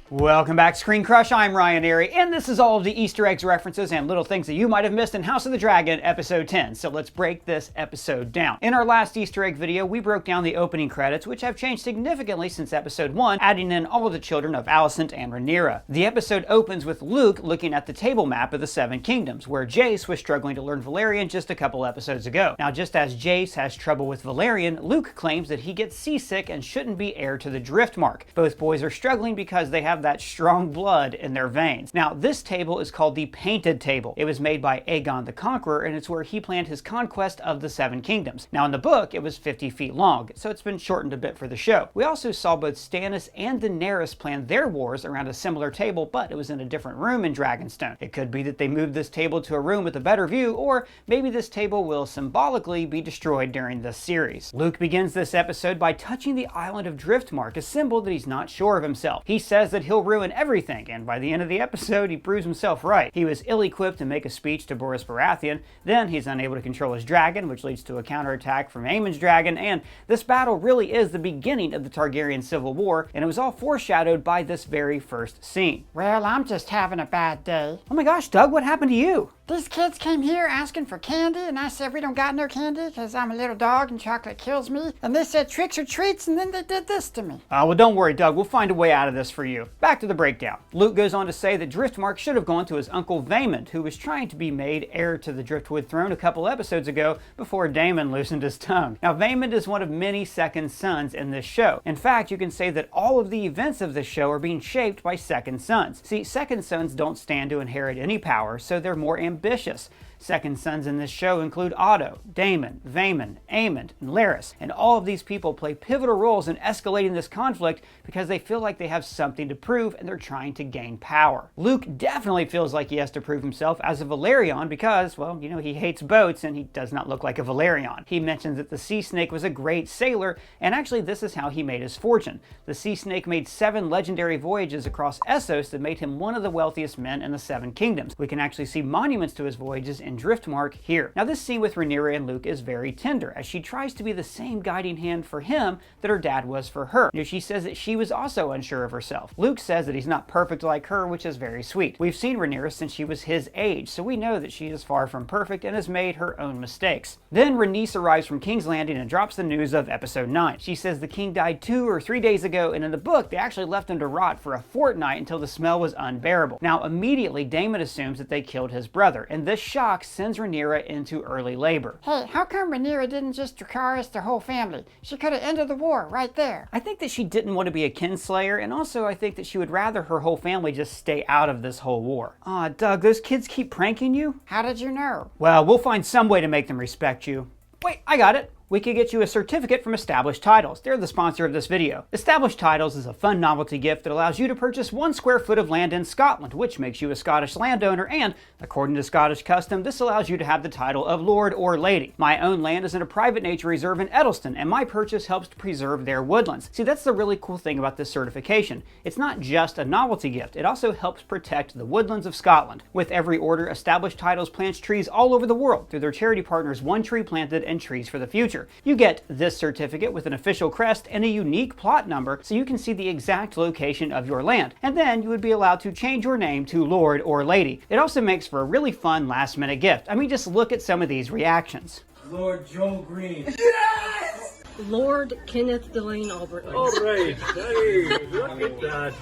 Welcome back, Screen Crush. I'm Arey, and this is all of the Easter eggs, references, and little things that you might have missed in House of the Dragon Episode 10. So let's break this episode down. In our last Easter egg video, we broke down the opening credits, which have changed significantly since Episode 1, adding in all of the children of Alicent and Rhaenyra. The episode opens with Luke looking at the table map of the Seven Kingdoms, where Jace was struggling to learn Valyrian just a couple episodes ago. Now, just as Jace has trouble with Valyrian, Luke claims that he gets seasick and shouldn't be heir to the driftmark. Both boys are struggling because they have that strong blood in their veins. Now, this table is called the Painted Table. It was made by Aegon the Conqueror, and it's where he planned his conquest of the Seven Kingdoms. Now, in the book, it was 50 feet long, so it's been shortened a bit for the show. We also saw both Stannis and Daenerys plan their wars around a similar table, but it was in a different room in Dragonstone. It could be that they moved this table to a room with a better view, or maybe this table will symbolically be destroyed during this series. Luke begins this episode by touching the island of Driftmark, a symbol that he's not sure of himself. He says that he'll ruin everything, and by the end of the episode, he proves himself right. He was ill-equipped to make a speech to Boris Baratheon, then he's unable to control his dragon, which leads to a counterattack from Aemon's dragon, and this battle really is the beginning of the Targaryan Civil War, and it was all foreshadowed by this very first scene. Well, I'm just having a bad day. Oh my gosh, Doug, what happened to you? These kids came here asking for candy, and I said we don't got no candy because I'm a little dog and chocolate kills me. And they said tricks or treats, and then they did this to me. Well, don't worry, Doug. We'll find a way out of this for you. Back to the breakdown. Luke goes on to say that Driftmark should have gone to his uncle Vaemond, who was trying to be made heir to the Driftwood throne a couple episodes ago before Daemon loosened his tongue. Now, Vaemond is one of many second sons in this show. In fact, you can say that all of the events of this show are being shaped by second sons. See, second sons don't stand to inherit any power, so they're more ambitious. Second sons in this show include Otto, Daemon, Vaemond, Aemond, and Larys, and all of these people play pivotal roles in escalating this conflict because they feel like they have something to prove and they're trying to gain power. Luke definitely feels like he has to prove himself as a Valyrian because, well, you know, he hates boats and he does not look like a Valyrian. He mentions that the Sea Snake was a great sailor, and actually this is how he made his fortune. The Sea Snake made 7 legendary voyages across Essos that made him one of the wealthiest men in the Seven Kingdoms. We can actually see monuments to his voyages in Driftmark here. Now, this scene with Rhaenyra and Luke is very tender, as she tries to be the same guiding hand for him that her dad was for her. You know, she says that she was also unsure of herself. Luke says that he's not perfect like her, which is very sweet. We've seen Rhaenyra since she was his age, so we know that she is far from perfect and has made her own mistakes. Then Rhaenys arrives from King's Landing and drops the news of Episode 9. She says the king died 2 or 3 days ago, and in the book, they actually left him to rot for a fortnight until the smell was unbearable. Now, immediately, Daemon assumes that they killed his brother, and this shock sends Rhaenyra into early labor. Hey, how come Rhaenyra didn't just Dracarys the whole family? She could have ended the war right there. I think that she didn't want to be a kinslayer, and also I think that she would rather her whole family just stay out of this whole war. Aw, Doug, those kids keep pranking you? How did you know? Well, we'll find some way to make them respect you. Wait, I got it. We could get you a certificate from Established Titles. They're the sponsor of this video. Established Titles is a fun novelty gift that allows you to purchase 1 square foot of land in Scotland, which makes you a Scottish landowner, and according to Scottish custom, this allows you to have the title of Lord or Lady. My own land is in a private nature reserve in Edelston, and my purchase helps to preserve their woodlands. See, that's the really cool thing about this certification. It's not just a novelty gift, it also helps protect the woodlands of Scotland. With every order, Established Titles plants trees all over the world through their charity partners One Tree Planted and Trees for the Future. You get this certificate with an official crest and a unique plot number so you can see the exact location of your land, and then you would be allowed to change your name to Lord or Lady. It also makes for a really fun last-minute gift. I mean, just look at some of these reactions. Lord Joel Green. Yes! Lord Kenneth Delane Albert. All right. Hey, look at that.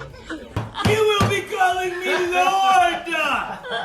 You will be calling me Lord!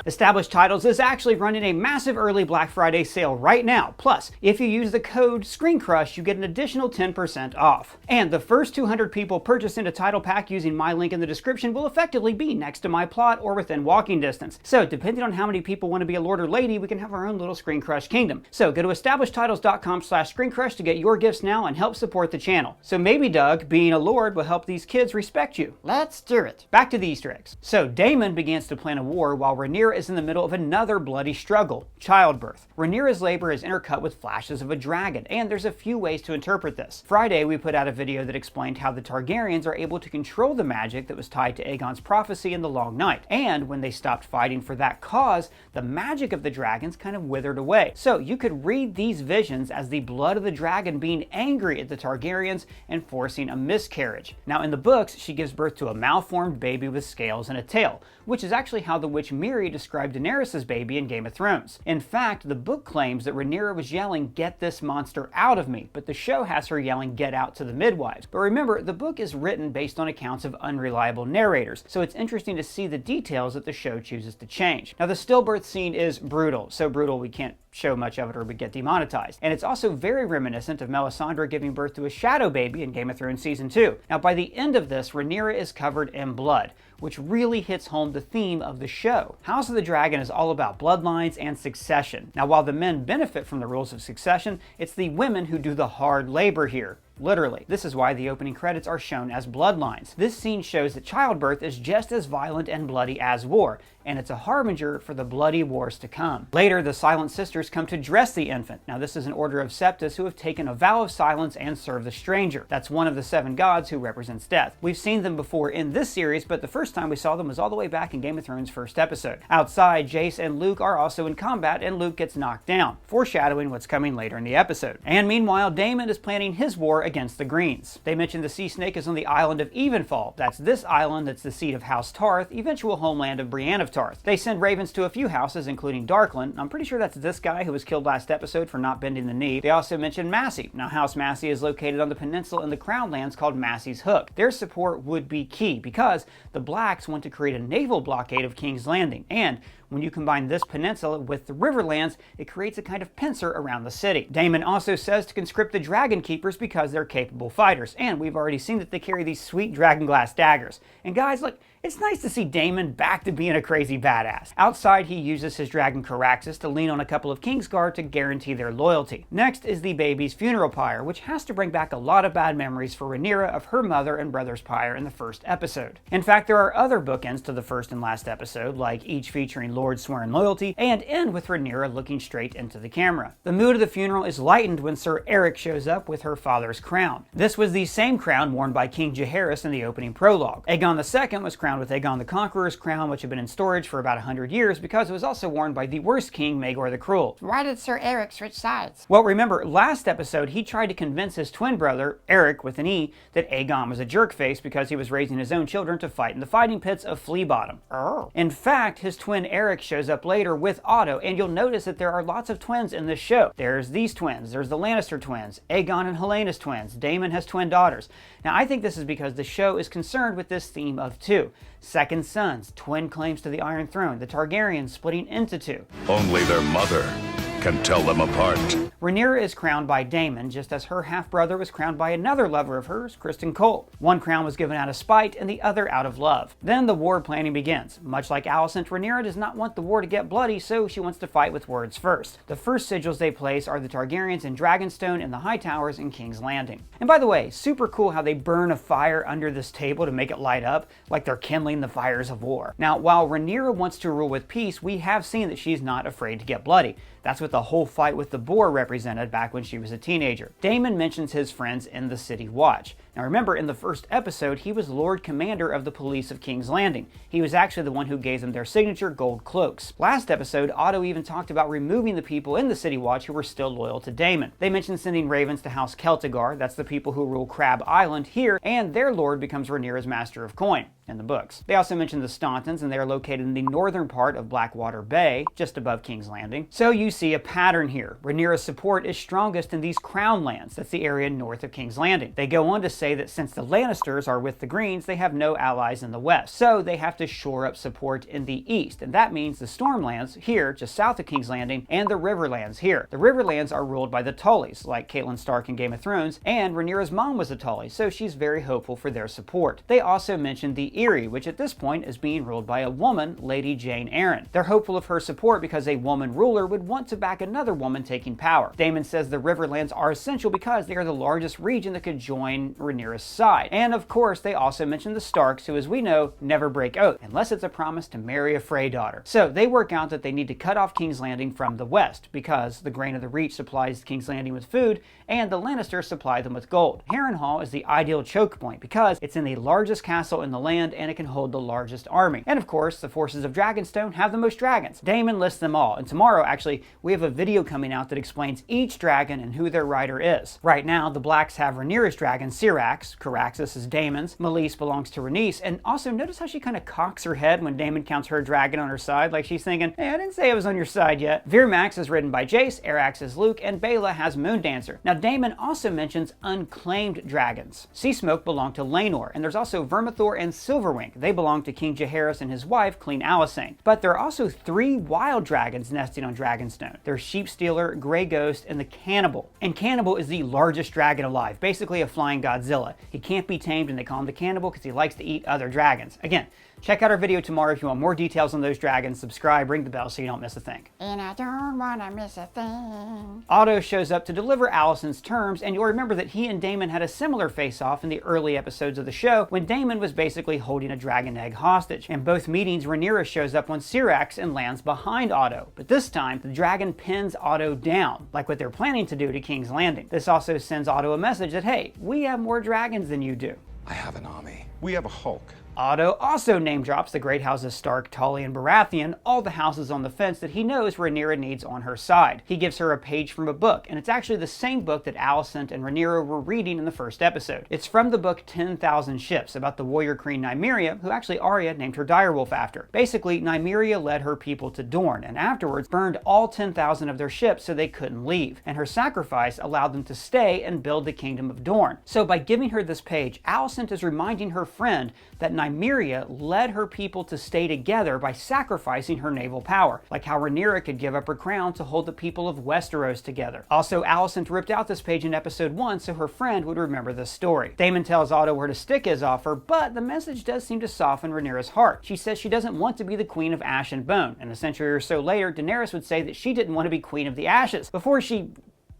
Established Titles is actually running a massive early Black Friday sale right now. Plus, if you use the code ScreenCrush, you get an additional 10% off. And the first 200 people purchased into Title Pack using my link in the description will effectively be next to my plot or within walking distance. So, depending on how many people want to be a Lord or Lady, we can have our own little ScreenCrush kingdom. So, go to establishedtitles.com/ScreenCrush to get your gifts now and help support the channel. So maybe, Doug, being a Lord will help these kids respect you. Let's do it. Back to the Easter eggs. politics. So Daemon begins to plan a war while Rhaenyra is in the middle of another bloody struggle, childbirth. Rhaenyra's labor is intercut with flashes of a dragon, and there's a few ways to interpret this. Friday, we put out a video that explained how the Targaryens are able to control the magic that was tied to Aegon's prophecy in the Long Night, and when they stopped fighting for that cause, the magic of the dragons kind of withered away. So you could read these visions as the blood of the dragon being angry at the Targaryens and forcing a miscarriage. Now in the books, she gives birth to a malformed baby with scales and a tail, which is actually how the witch Miri described Daenerys' baby in Game of Thrones. In fact, the book claims that Rhaenyra was yelling, "Get this monster out of me," but the show has her yelling, "Get out" to the midwives. But remember, the book is written based on accounts of unreliable narrators, so it's interesting to see the details that the show chooses to change. Now the stillbirth scene is brutal, so brutal we can't show much of it or we get demonetized. And it's also very reminiscent of Melisandre giving birth to a shadow baby in Game of Thrones Season 2. Now by the end of this, Rhaenyra is covered in blood, which really hits home the theme of the show. House of the Dragon is all about bloodlines and succession. Now while the men benefit from the rules of succession, it's the women who do the hard labor here. Literally. This is why the opening credits are shown as bloodlines. This scene shows that childbirth is just as violent and bloody as war, and it's a harbinger for the bloody wars to come. Later, the Silent Sisters come to dress the infant. Now this is an order of Septus who have taken a vow of silence and serve the stranger. That's one of the 7 gods who represents death. We've seen them before in this series, but the first time we saw them was all the way back in Game of Thrones' first episode. Outside, Jace and Luke are also in combat, and Luke gets knocked down, foreshadowing what's coming later in the episode. And meanwhile, Daemon is planning his war against the Greens. They mentioned the sea snake is on the island of Evenfall. That's this island that's the seat of House Tarth, eventual homeland of Brienne of Tarth. They send ravens to a few houses, including Darkland. I'm pretty sure that's this guy who was killed last episode for not bending the knee. They also mentioned Massey. Now House Massey is located on the peninsula in the Crown Lands called Massey's Hook. Their support would be key because the Blacks want to create a naval blockade of King's Landing, and when you combine this peninsula with the Riverlands, it creates a kind of pincer around the city. Daemon also says to conscript the Dragon Keepers because they're capable fighters, and we've already seen that they carry these sweet dragonglass daggers. And guys, look, it's nice to see Daemon back to being a crazy badass. Outside, he uses his dragon Caraxes to lean on a couple of Kingsguard to guarantee their loyalty. Next is the baby's funeral pyre, which has to bring back a lot of bad memories for Rhaenyra of her mother and brother's pyre in the first episode. In fact, there are other bookends to the first and last episode, like each featuring Lord swearing loyalty, and end with Rhaenyra looking straight into the camera. The mood of the funeral is lightened when Sir Eric shows up with her father's crown. This was the same crown worn by King Jaehaerys in the opening prologue. Aegon II was crowned with Aegon the Conqueror's crown, which had been in storage for about 100 years because it was also worn by the worst king, Maegor the Cruel. Why did Sir Eric switch sides? Well, remember, last episode he tried to convince his twin brother, Eric with an E, that Aegon was a jerkface because he was raising his own children to fight in the fighting pits of Flea Bottom. Oh. In fact, his twin Eric shows up later with Otto, and you'll notice that there are lots of twins in this show. There's these twins, there's the Lannister twins, Aegon and Helena's twins, Daemon has twin daughters. Now I think this is because the show is concerned with this theme of two. Second sons, twin claims to the Iron Throne, the Targaryens splitting into two. Only their mother can tell them apart. Rhaenyra is crowned by Daemon, just as her half-brother was crowned by another lover of hers, Criston Cole. One crown was given out of spite and the other out of love. Then the war planning begins. Much like Alicent, Rhaenyra does not want the war to get bloody, so she wants to fight with words first. The first sigils they place are the Targaryens in Dragonstone and the High Towers in King's Landing. And by the way, super cool how they burn a fire under this table to make it light up, like they're kindling the fires of war. Now, while Rhaenyra wants to rule with peace, we have seen that she's not afraid to get bloody. That's what the whole fight with the boar represented back when she was a teenager. Daemon mentions his friends in the City Watch. Now remember, in the first episode, he was Lord Commander of the Police of King's Landing. He was actually the one who gave them their signature gold cloaks. Last episode, Otto even talked about removing the people in the City Watch who were still loyal to Daemon. They mentioned sending ravens to House Celtigar, that's the people who rule Crab Island here, and their lord becomes Rhaenyra's Master of Coin in the books. They also mentioned the Stauntons, and they are located in the northern part of Blackwater Bay, just above King's Landing. So you see a pattern here. Rhaenyra's support is strongest in these Crown Lands, that's the area north of King's Landing. They go on to say that since the Lannisters are with the Greens, they have no allies in the west, so they have to shore up support in the east, and that means the Stormlands here, just south of King's Landing, and the Riverlands here. The Riverlands are ruled by the Tullys, like Catelyn Stark in Game of Thrones, and Rhaenyra's mom was a Tully, so she's very hopeful for their support. They also mentioned the Arey, which at this point is being ruled by a woman, Lady Jane Arryn. They're hopeful of her support because a woman ruler would want to back another woman taking power. Daemon says the Riverlands are essential because they are the largest region that could join Rhaenyra's side. And of course, they also mention the Starks, who, as we know, never break oath, unless it's a promise to marry a Frey daughter. So they work out that they need to cut off King's Landing from the west, because the Grain of the Reach supplies King's Landing with food, and the Lannisters supply them with gold. Harrenhal is the ideal choke point, because it's in the largest castle in the land, and it can hold the largest army. And of course, the forces of Dragonstone have the most dragons. Daemon lists them all, and tomorrow, actually, we have a video coming out that explains each dragon and who their rider is. Right now, the Blacks have Rhaenyra's dragon, Syrax. Caraxes is Daemon's. Meleys belongs to Rhaenys, and also notice how she kind of cocks her head when Daemon counts her dragon on her side, like she's thinking, hey, I didn't say I was on your side yet. Virmax is ridden by Jace, Arax is Luke, and Baela has Moondancer. Now, Daemon also mentions unclaimed dragons. Seasmoke belonged to Laenor, and there's also Vermithor and Silverwing. They belong to King Jaehaerys and his wife, Queen Alysanne. But there are also 3 wild dragons nesting on Dragonstone. There's Sheepstealer, Grey Ghost, and the Cannibal. And Cannibal is the largest dragon alive, basically a flying Godzilla. He can't be tamed, and they call him the Cannibal because he likes to eat other dragons. Again, check out our video tomorrow if you want more details on those dragons. Subscribe, ring the bell so you don't miss a thing. And I don't want to miss a thing. Otto shows up to deliver Alicent's terms, and you'll remember that he and Daemon had a similar face-off in the early episodes of the show when Daemon was basically holding a dragon egg hostage. In both meetings, Rhaenyra shows up on Syrax and lands behind Otto. But this time, the dragon pins Otto down, like what they're planning to do to King's Landing. This also sends Otto a message that, hey, we have more dragons than you do. I have an army. We have a Hulk. Otto also name drops the great houses Stark, Tully, and Baratheon, all the houses on the fence that he knows Rhaenyra needs on her side. He gives her a page from a book, and it's actually the same book that Alicent and Rhaenyra were reading in the first episode. It's from the book 10,000 Ships, about the warrior queen Nymeria, who actually Arya named her direwolf after. Basically, Nymeria led her people to Dorne, and afterwards burned all 10,000 of their ships so they couldn't leave, and her sacrifice allowed them to stay and build the kingdom of Dorne. So by giving her this page, Alicent is reminding her friend that Nymeria led her people to stay together by sacrificing her naval power, like how Rhaenyra could give up her crown to hold the people of Westeros together. Also, Alicent ripped out this page in episode 1 so her friend would remember this story. Daemon tells Otto where to stick his offer, but the message does seem to soften Rhaenyra's heart. She says she doesn't want to be the queen of Ash and Bone, and a century or so later, Daenerys would say that she didn't want to be queen of the Ashes before she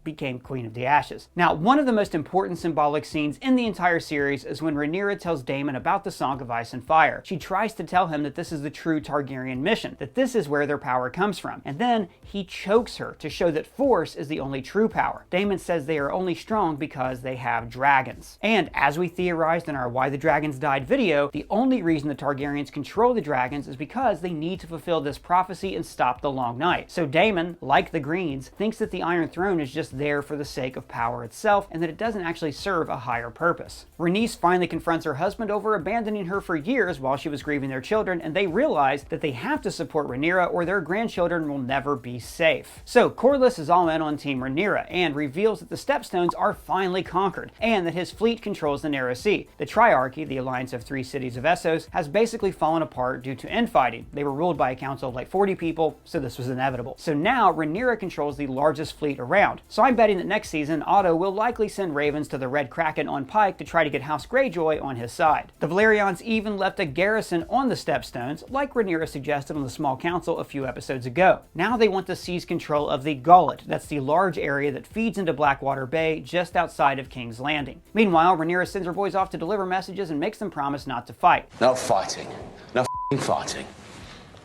became Queen of the Ashes. Now, one of the most important symbolic scenes in the entire series is when Rhaenyra tells Daemon about the Song of Ice and Fire. She tries to tell him that this is the true Targaryen mission, that this is where their power comes from, and then he chokes her to show that force is the only true power. Daemon says they are only strong because they have dragons. And as we theorized in our Why the Dragons Died video, the only reason the Targaryens control the dragons is because they need to fulfill this prophecy and stop the Long Night. So Daemon, like the Greens, thinks that the Iron Throne is just there for the sake of power itself, and that it doesn't actually serve a higher purpose. Rhaenys finally confronts her husband over abandoning her for years while she was grieving their children, and they realize that they have to support Rhaenyra or their grandchildren will never be safe. So Corlys is all in on Team Rhaenyra and reveals that the Stepstones are finally conquered, and that his fleet controls the Narrow Sea. The Triarchy, the alliance of 3 cities of Essos, has basically fallen apart due to infighting. They were ruled by a council of like 40 people, so this was inevitable. So now Rhaenyra controls the largest fleet around. So I'm betting that next season, Otto will likely send ravens to the Red Kraken on Pike to try to get House Greyjoy on his side. The Valyrians even left a garrison on the Stepstones, like Rhaenyra suggested on the Small Council a few episodes ago. Now they want to seize control of the Gullet, that's the large area that feeds into Blackwater Bay just outside of King's Landing. Meanwhile, Rhaenyra sends her boys off to deliver messages and makes them promise not to fight. No fighting. No fighting.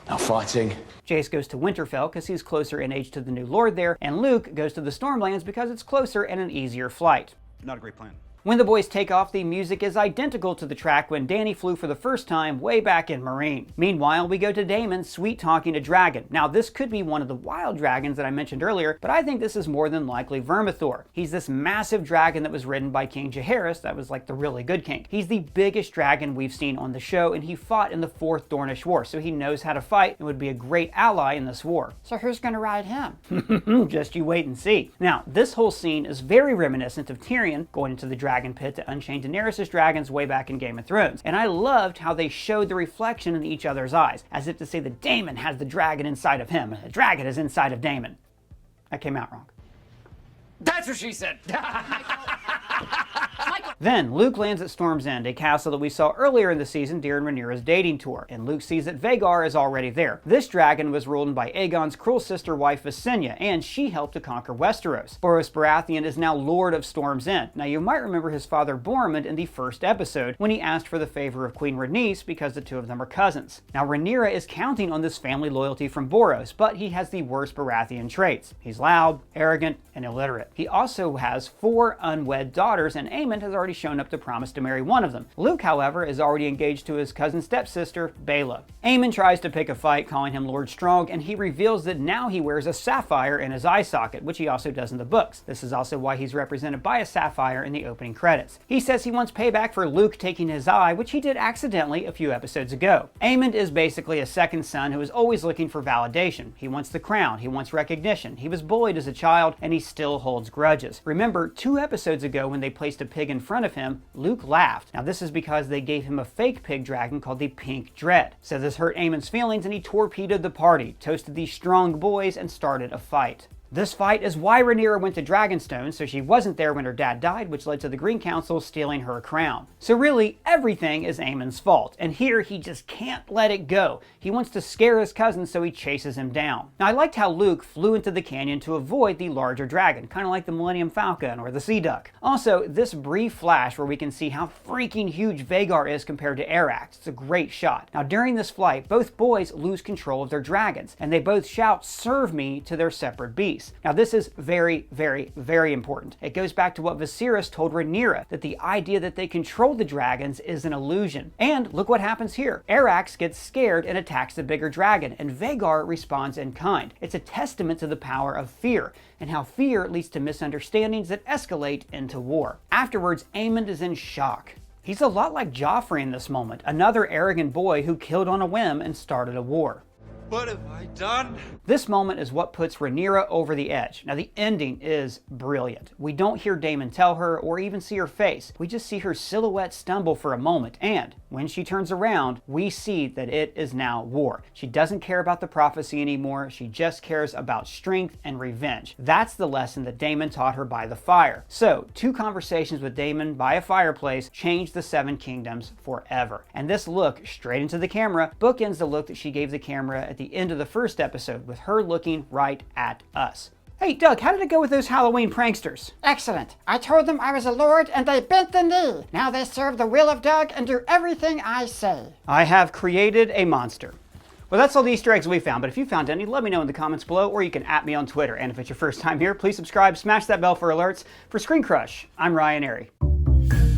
No fighting. Jace goes to Winterfell because he's closer in age to the new lord there, and Luke goes to the Stormlands because it's closer and an easier flight. Not a great plan. When the boys take off, the music is identical to the track when Dany flew for the first time way back in Meereen. Meanwhile, we go to Daemon sweet-talking a dragon. Now, this could be one of the wild dragons that I mentioned earlier, but I think this is more than likely Vermithor. He's this massive dragon that was ridden by King Jaehaerys, that was like the really good king. He's the biggest dragon we've seen on the show, and he fought in the 4th Dornish War, so he knows how to fight and would be a great ally in this war. So who's gonna ride him? Just you wait and see. Now, this whole scene is very reminiscent of Tyrion going into the dragon pit to unchain Daenerys' dragons way back in Game of Thrones. And I loved how they showed the reflection in each other's eyes, as if to say that Daemon has the dragon inside of him, and the dragon is inside of Daemon. That came out wrong. That's what she said. Michael. Then Luke lands at Storm's End, a castle that we saw earlier in the season during Rhaenyra's dating tour, and Luke sees that Vhagar is already there. This dragon was ruled by Aegon's cruel sister wife Visenya, and she helped to conquer Westeros. Boros Baratheon is now Lord of Storm's End. Now you might remember his father Boromund in the first episode when he asked for the favor of Queen Rhaenys because the two of them are cousins. Now Rhaenyra is counting on this family loyalty from Boros, but he has the worst Baratheon traits. He's loud, arrogant, and illiterate. He also has 4 unwed daughters, and Aemond has already shown up to promise to marry one of them. Luke, however, is already engaged to his cousin's stepsister, Baela. Aemond tries to pick a fight, calling him Lord Strong, and he reveals that now he wears a sapphire in his eye socket, which he also does in the books. This is also why he's represented by a sapphire in the opening credits. He says he wants payback for Luke taking his eye, which he did accidentally a few episodes ago. Aemond is basically a second son who is always looking for validation. He wants the crown, he wants recognition. He was bullied as a child, and he still holds grudges. Remember, 2 episodes ago when they placed a pig in front of him, Luke laughed. Now this is because they gave him a fake pig dragon called the Pink Dread. So this hurt Aemond's feelings, and he torpedoed the party, toasted these strong boys, and started a fight. This fight is why Rhaenyra went to Dragonstone, so she wasn't there when her dad died, which led to the Green Council stealing her crown. So really, everything is Aemond's fault, and here he just can't let it go. He wants to scare his cousin, so he chases him down. Now I liked how Luke flew into the canyon to avoid the larger dragon, kind of like the Millennium Falcon or the Sea Duck. Also, this brief flash where we can see how freaking huge Vhagar is compared to Arey, it's a great shot. Now during this flight, both boys lose control of their dragons, and they both shout, "Serve me," to their separate beasts. Now this is very, very, very important. It goes back to what Viserys told Rhaenyra, that the idea that they control the dragons is an illusion. And look what happens here. Arey gets scared and attacks the bigger dragon, and Vhagar responds in kind. It's a testament to the power of fear, and how fear leads to misunderstandings that escalate into war. Afterwards, Aemond is in shock. He's a lot like Joffrey in this moment, another arrogant boy who killed on a whim and started a war. What have I done? This moment is what puts Rhaenyra over the edge. Now the ending is brilliant. We don't hear Daemon tell her or even see her face. We just see her silhouette stumble for a moment, and when she turns around, we see that it is now war. She doesn't care about the prophecy anymore. She just cares about strength and revenge. That's the lesson that Daemon taught her by the fire. So 2 conversations with Daemon by a fireplace changed the 7 kingdoms forever. And this look straight into the camera bookends the look that she gave the camera at the end of the first episode, with her looking right at us. Hey Doug, how did it go with those Halloween pranksters? Excellent. I told them I was a lord and they bent the knee. Now they serve the will of Doug and do everything I say. I have created a monster. Well, that's all the Easter eggs we found, but if you found any, let me know in the comments below, or you can @ me on Twitter. And if it's your first time here, please subscribe, smash that bell for alerts. For ScreenCrush, I'm Ryan Arey.